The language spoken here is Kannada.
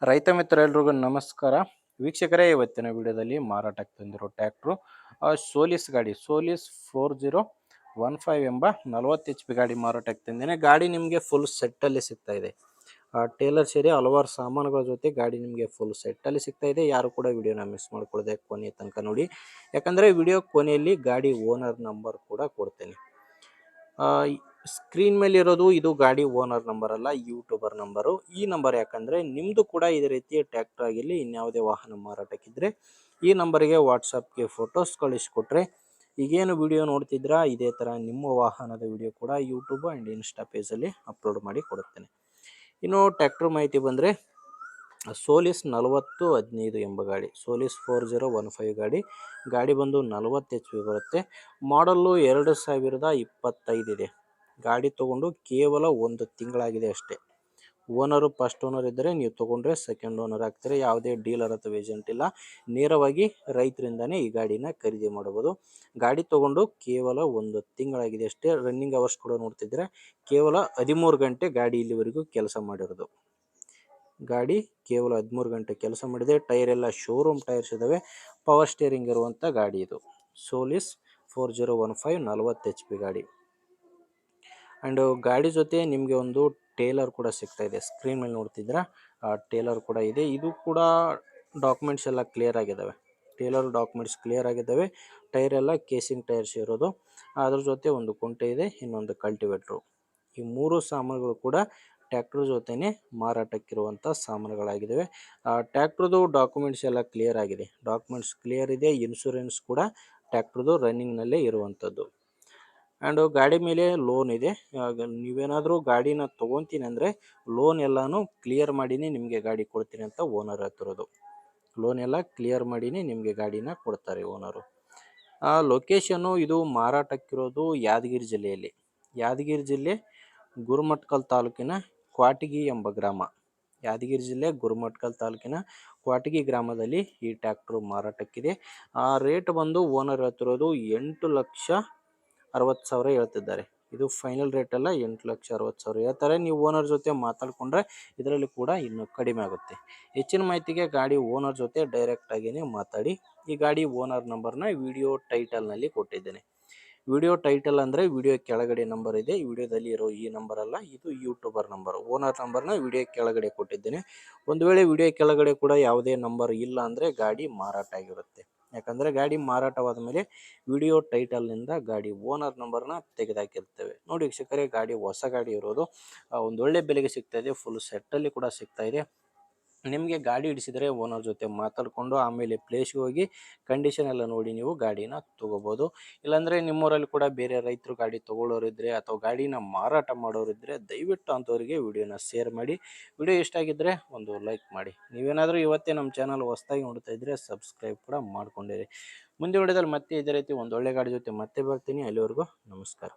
ರೈತ ಮಿತ್ರರೆಲ್ರಿಗೂ ನಮಸ್ಕಾರ. ವೀಕ್ಷಕರೇ, ಇವತ್ತಿನ ವಿಡಿಯೋದಲ್ಲಿ ಮಾರಾಟಕ್ಕೆ ತಂದಿರೋ ಟ್ರ್ಯಾಕ್ಟ್ರು ಸೋಲಿಸ್ ಗಾಡಿ, ಸೋಲಿಸ್ 4015 ಎಂಬ 40 HP ಗಾಡಿ ಮಾರಾಟಕ್ಕೆ ತಂದೇನೆ. ಗಾಡಿ ನಿಮಗೆ ಫುಲ್ ಸೆಟ್ಟಲ್ಲಿ ಸಿಗ್ತಾ ಇದೆ. ಟೇಲರ್ ಸೇರಿ ಹಲವಾರು ಸಾಮಾನುಗಳ ಜೊತೆ ಗಾಡಿ ನಿಮಗೆ ಫುಲ್ ಸೆಟ್ಟಲ್ಲಿ ಸಿಗ್ತಾ ಇದೆ. ಯಾರು ಕೂಡ ವಿಡಿಯೋನ ಮಿಸ್ ಮಾಡ್ಕೊಳ್ಳದೆ ಕೊನೆಯ ತನಕ ನೋಡಿ, ಯಾಕಂದರೆ ವಿಡಿಯೋ ಕೊನೆಯಲ್ಲಿ ಗಾಡಿ ಓನರ್ ನಂಬರ್ ಕೂಡ ಕೊಡ್ತೇನೆ. ಸ್ಕ್ರೀನ್ ಮೇಲೆ ಇರೋದು ಇದು ಗಾಡಿ ಓನರ್ ನಂಬರ್ ಅಲ್ಲ, ಯೂಟ್ಯೂಬರ್ ನಂಬರು. ಈ ನಂಬರ್ ಯಾಕಂದರೆ ನಿಮ್ಮದು ಕೂಡ ಇದೇ ರೀತಿ ಟ್ರ್ಯಾಕ್ಟರ್ ಆಗಿರಲಿ ಇನ್ಯಾವುದೇ ವಾಹನ ಮಾರಾಟಕ್ಕಿದ್ರೆ ಈ ನಂಬರಿಗೆ ವಾಟ್ಸಪ್ಗೆ ಫೋಟೋಸ್ ಕಳಿಸ್ಕೊಟ್ರೆ ಈಗೇನು ವಿಡಿಯೋ ನೋಡ್ತಿದ್ರಾ ಇದೇ ಥರ ನಿಮ್ಮ ವಾಹನದ ವಿಡಿಯೋ ಕೂಡ ಯೂಟ್ಯೂಬ್ ಆ್ಯಂಡ್ ಇನ್ಸ್ಟಾ ಪೇಜಲ್ಲಿ ಅಪ್ಲೋಡ್ ಮಾಡಿ ಕೊಡುತ್ತೇನೆ. ಇನ್ನು ಟ್ರ್ಯಾಕ್ಟರ್ ಮಾಹಿತಿ ಬಂದರೆ ಸೋಲಿಸ್ 4015 ಎಂಬ ಗಾಡಿ, ಸೋಲಿಸ್ 4015 ಗಾಡಿ ಬಂದು 40 HP ಬರುತ್ತೆ. ಮಾಡಲ್ಲು 2025 ಇದೆ. ಗಾಡಿ ತೊಗೊಂಡು ಕೇವಲ 1 ತಿಂಗಳಾಗಿದೆ ಅಷ್ಟೇ. ಓನರು ಫಸ್ಟ್ ಓನರ್ ಇದ್ದರೆ ನೀವು ತೊಗೊಂಡ್ರೆ ಸೆಕೆಂಡ್ ಓನರ್ ಆಗ್ತಾರೆ. ಯಾವುದೇ ಡೀಲರ್ ಅಥವಾ ಏಜೆಂಟ್ ಇಲ್ಲ, ನೇರವಾಗಿ ರೈತರಿಂದನೇ ಈ ಗಾಡಿನ ಖರೀದಿ ಮಾಡಬಹುದು. ಗಾಡಿ ತೊಗೊಂಡು ಕೇವಲ 1 ತಿಂಗಳಾಗಿದೆ ಅಷ್ಟೇ. ರನ್ನಿಂಗ್ ಅವರ್ಸ್ ಕೂಡ ನೋಡ್ತಿದ್ರೆ ಕೇವಲ 13 ಗಂಟೆ ಗಾಡಿ ಇಲ್ಲಿವರೆಗೂ ಕೆಲಸ ಮಾಡಿರೋದು. ಗಾಡಿ ಕೇವಲ 13 ಗಂಟೆ ಕೆಲಸ ಮಾಡಿದೆ. ಟೈರ್ ಎಲ್ಲ ಶೋರೂಮ್ ಟೈರ್ಸ್ ಇದ್ದಾವೆ. ಪವರ್ ಸ್ಟೇರಿಂಗ್ ಇರುವಂಥ ಗಾಡಿ ಇದು. ಸೋಲಿಸ್ 4015 40 HP ಗಾಡಿ. ಆ್ಯಂಡ್ ಗಾಡಿ ಜೊತೆ ನಿಮಗೆ ಒಂದು ಟೇಲರ್ ಕೂಡ ಸಿಗ್ತಾ ಇದೆ. ಸ್ಕ್ರೀನ್ ಮೇಲೆ ನೋಡ್ತಿದ್ದೀರಾ, ಟೇಲರ್ ಕೂಡ ಇದೆ. ಇದು ಕೂಡ ಡಾಕ್ಯುಮೆಂಟ್ಸ್ ಎಲ್ಲ ಕ್ಲಿಯರ್ ಆಗಿದ್ದಾವೆ. ಟೇಲರ್ ಡಾಕ್ಯುಮೆಂಟ್ಸ್ ಕ್ಲಿಯರ್ ಆಗಿದ್ದಾವೆ. ಟೈರ್ ಎಲ್ಲ ಕೇಸಿಂಗ್ ಟೈರ್ಸ್ ಇರೋದು. ಅದ್ರ ಜೊತೆ ಒಂದು ಕುಂಟೆ ಇದೆ, ಇನ್ನೊಂದು ಕಲ್ಟಿವೇಟ್ರು. ಈ 3 ಸಾಮಾನುಗಳು ಕೂಡ ಟ್ರ್ಯಾಕ್ಟ್ರ್ ಜೊತೆನೇ ಮಾರಾಟಕ್ಕಿರುವಂಥ ಸಾಮಾನುಗಳಾಗಿದ್ದಾವೆ. ಟ್ರ್ಯಾಕ್ಟ್ರದ್ದು ಡಾಕ್ಯುಮೆಂಟ್ಸ್ ಎಲ್ಲ ಕ್ಲಿಯರ್ ಆಗಿದೆ. ಡಾಕ್ಯುಮೆಂಟ್ಸ್ ಕ್ಲಿಯರ್ ಇದೆ. ಇನ್ಶೂರೆನ್ಸ್ ಕೂಡ ಟ್ರ್ಯಾಕ್ಟ್ರದ್ದು ರನ್ನಿಂಗ್ನಲ್ಲೇ ಇರುವಂಥದ್ದು. ಆ್ಯಂಡ್ ಗಾಡಿ ಮೇಲೆ ಲೋನ್ ಇದೆ. ನೀವೇನಾದರೂ ಗಾಡಿನ ತೊಗೊತೀನಿ ಅಂದರೆ ಲೋನ್ ಎಲ್ಲನೂ ಕ್ಲಿಯರ್ ಮಾಡಿನೇ ನಿಮಗೆ ಗಾಡಿ ಕೊಡ್ತೀನಿ ಅಂತ ಓನರ್ ಹೇಳ್ತಿರೋದು. ಲೋನ್ ಎಲ್ಲ ಕ್ಲಿಯರ್ ಮಾಡಿನೇ ನಿಮಗೆ ಗಾಡಿನ ಕೊಡ್ತಾರೆ ಓನರು. ಲೊಕೇಶನ್ನು ಇದು ಮಾರಾಟಕ್ಕಿರೋದು ಯಾದಗಿರಿ ಜಿಲ್ಲೆಯಲ್ಲಿ. ಯಾದಗಿರಿ ಜಿಲ್ಲೆ ಗುರುಮಠಕಲ್ ತಾಲೂಕಿನ ಕ್ವಾಟಗಿ ಎಂಬ ಗ್ರಾಮ. ಯಾದಗಿರಿ ಜಿಲ್ಲೆ ಗುರುಮಠಕಲ್ ತಾಲೂಕಿನ ಕ್ವಾಟಗಿ ಗ್ರಾಮದಲ್ಲಿ ಈ ಟ್ರ್ಯಾಕ್ಟ್ರು ಮಾರಾಟಕ್ಕಿದೆ. ರೇಟ್ ಬಂದು ಓನರ್ ಹೇಳ್ತಿರೋದು 8,60,000 ಹೇಳ್ತಿದ್ದಾರೆ. ಇದು ಫೈನಲ್ ರೇಟ್ ಅಲ್ಲ, 8,60,000 ಹೇಳ್ತಾರೆ. ನೀವು ಓನರ್ ಜೊತೆ ಮಾತಾಡಿಕೊಂಡ್ರೆ ಇದರಲ್ಲಿ ಕೂಡ ಇನ್ನೂ ಕಡಿಮೆ ಆಗುತ್ತೆ. ಹೆಚ್ಚಿನ ಮಾಹಿತಿಗೆ ಗಾಡಿ ಓನರ್ ಜೊತೆ ಡೈರೆಕ್ಟಾಗಿಯೇ ಮಾತಾಡಿ. ಈ ಗಾಡಿ ಓನರ್ ನಂಬರ್ನ ವಿಡಿಯೋ ಟೈಟಲ್ನಲ್ಲಿ ಕೊಟ್ಟಿದ್ದೇನೆ. ವಿಡಿಯೋ ಟೈಟಲ್ ಅಂದರೆ ವಿಡಿಯೋ ಕೆಳಗಡೆ ನಂಬರ್ ಇದೆ. ವಿಡಿಯೋದಲ್ಲಿ ಇರೋ ಈ ನಂಬರ್ ಅಲ್ಲ, ಇದು ಯೂಟ್ಯೂಬರ್ ನಂಬರ್. ಓನರ್ ನಂಬರ್ನ ವಿಡಿಯೋ ಕೆಳಗಡೆ ಕೊಟ್ಟಿದ್ದೇನೆ. ಒಂದು ವೇಳೆ ವಿಡಿಯೋ ಕೆಳಗಡೆ ಕೂಡ ಯಾವುದೇ ನಂಬರ್ ಇಲ್ಲ ಅಂದರೆ ಗಾಡಿ ಮಾರಾಟ ಆಗಿರುತ್ತೆ. ಯಾಕಂದರೆ ಗಾಡಿ ಮಾರಾಟವಾದ ಮೇಲೆ ವಿಡಿಯೋ ಟೈಟಲ್ನಿಂದ ಗಾಡಿ ಓನರ್ ನಂಬರ್ನ ತೆಗೆದಾಕಿರ್ತೇವೆ. ನೋಡಿ ವೀಕ್ಷಕರೇ, ಗಾಡಿ ಹೊಸ ಗಾಡಿ ಇರೋದು ಒಂದೊಳ್ಳೆ ಬೆಲೆಗೆ ಸಿಗ್ತಾ ಇದೆ. ಫುಲ್ ಸೆಟ್ಟಲ್ಲಿ ಕೂಡ ಸಿಗ್ತಾ ಇದೆ. ನಿಮಗೆ ಗಾಡಿ ಹಿಡಿಸಿದರೆ ಓನರ್ ಜೊತೆ ಮಾತಾಡಿಕೊಂಡು ಆಮೇಲೆ ಪ್ಲೇಸ್ಗೆ ಹೋಗಿ ಕಂಡೀಷನ್ ಎಲ್ಲ ನೋಡಿ ನೀವು ಗಾಡಿನ ತೊಗೋಬೋದು. ಇಲ್ಲಾಂದರೆ ನಿಮ್ಮೂರಲ್ಲಿ ಕೂಡ ಬೇರೆ ರೈತರು ಗಾಡಿ ತೊಗೊಳ್ಳೋರಿದ್ದರೆ ಅಥವಾ ಗಾಡಿನ ಮಾರಾಟ ಮಾಡೋರಿದ್ದರೆ ದಯವಿಟ್ಟು ಅಂಥವರಿಗೆ ವಿಡಿಯೋನ ಶೇರ್ ಮಾಡಿ. ವಿಡಿಯೋ ಇಷ್ಟ ಆಗಿದ್ದರೆ ಒಂದು ಲೈಕ್ ಮಾಡಿ. ನೀವೇನಾದರೂ ಇವತ್ತೇ ನಮ್ಮ ಚಾನಲ್ ಹೊಸದಾಗಿ ನೋಡ್ತಾ ಇದ್ದರೆ ಸಬ್ಸ್ಕ್ರೈಬ್ ಕೂಡ ಮಾಡ್ಕೊಂಡಿರಿ. ಮುಂದೆ ವಿಡಿಯೋದಲ್ಲಿ ಮತ್ತೆ ಇದೇ ರೀತಿ ಒಂದು ಒಳ್ಳೆ ಗಾಡಿ ಜೊತೆ ಮತ್ತೆ ಬರ್ತೀನಿ. ಅಲ್ಲಿವರೆಗೂ ನಮಸ್ಕಾರ.